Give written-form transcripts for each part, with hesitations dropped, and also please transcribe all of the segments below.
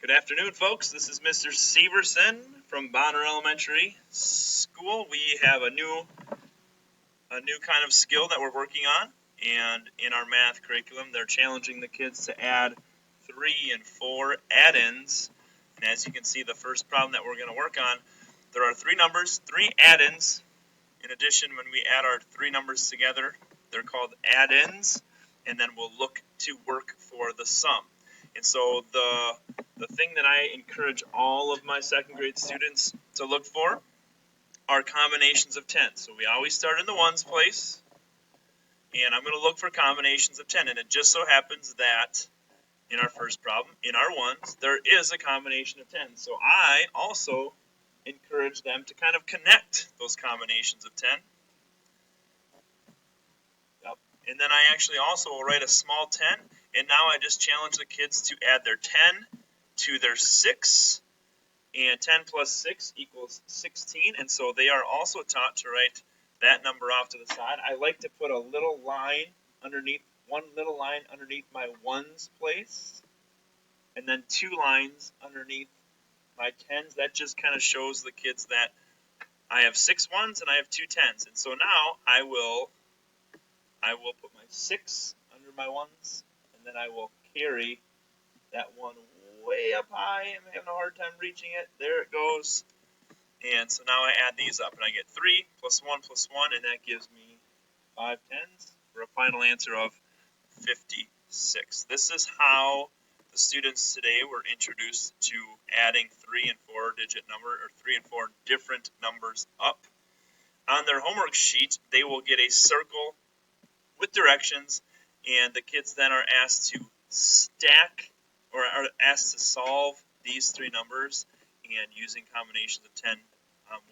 Good afternoon, folks. This is Mr. Severson from Bonner Elementary School. We have a new kind of skill that we're working on, and in our math curriculum, they're challenging the kids to add 3 and 4 add-ins. And as you can see, the first problem that we're going to work on, there are 3 numbers, 3 add-ins. In addition, when we add our 3 numbers together, they're called add-ins, and then we'll look to work for the sum. And so the thing that I encourage all of my second grade students to look for are combinations of 10. So we always start in the ones place, and I'm going to look for combinations of 10. And it just so happens that in our first problem, in our ones, there is a combination of 10. So I also encourage them to kind of connect those combinations of 10. Yep. And then I actually also will write a small 10. And now I just challenge the kids to add their 10 to their 6, and 10 plus 6 equals 16, and so they are also taught to write that number off to the side. I like to put a little line underneath, one little line underneath my ones place, and then 2 lines underneath my 10s. That just kind of shows the kids that I have 6 ones and I have 2 10s, and so now I will put my 6 under my ones, and then I will carry that one way up high. I'm having a hard time reaching it. There it goes. And so now I add these up, and I get 3 plus 1 plus 1, and that gives me 5 10s for a final answer of 56. This is how the students today were introduced to adding 3 and 4 digit number, or 3 and 4 different numbers up. On their homework sheet, they will get a circle with directions, and the kids then are asked to stack, or are asked to solve these 3 numbers, and using combinations of 10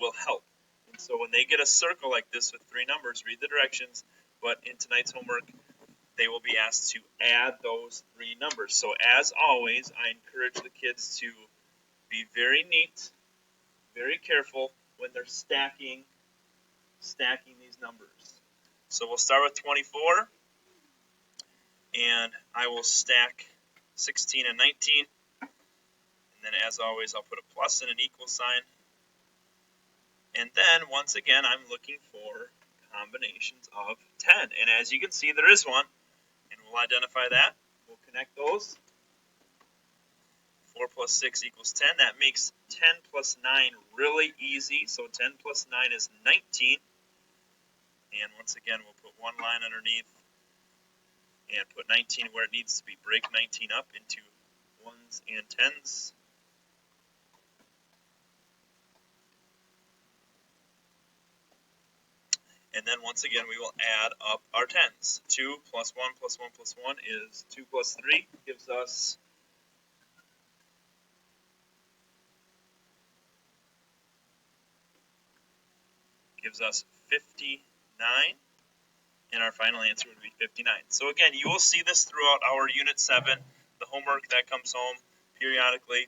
will help. And so when they get a circle like this with 3 numbers, read the directions, but in tonight's homework, they will be asked to add those 3 numbers. So as always, I encourage the kids to be very neat, very careful when they're stacking these numbers. So we'll start with 24, and I will stack 16 and 19. And then as always, I'll put a plus and an equal sign. And then once again, I'm looking for combinations of 10. And as you can see, there is one, and we'll identify that. We'll connect those. 4 plus 6 equals 10. That makes 10 plus 9 really easy. So 10 plus 9 is 19. And once again, we'll put one line underneath and put 19 where it needs to be. Break 19 up into ones and 10s. And then once again, we will add up our 10s. 2 plus 1 plus 1 plus 1 is 2 plus 3, gives us 59. And our final answer would be 59. So again, you will see this throughout our Unit 7, the homework that comes home periodically.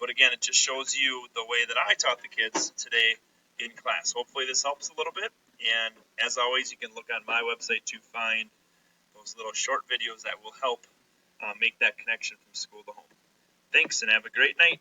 But again, it just shows you the way that I taught the kids today in class. Hopefully this helps a little bit. And as always, you can look on my website to find those little short videos that will help make that connection from school to home. Thanks, and have a great night.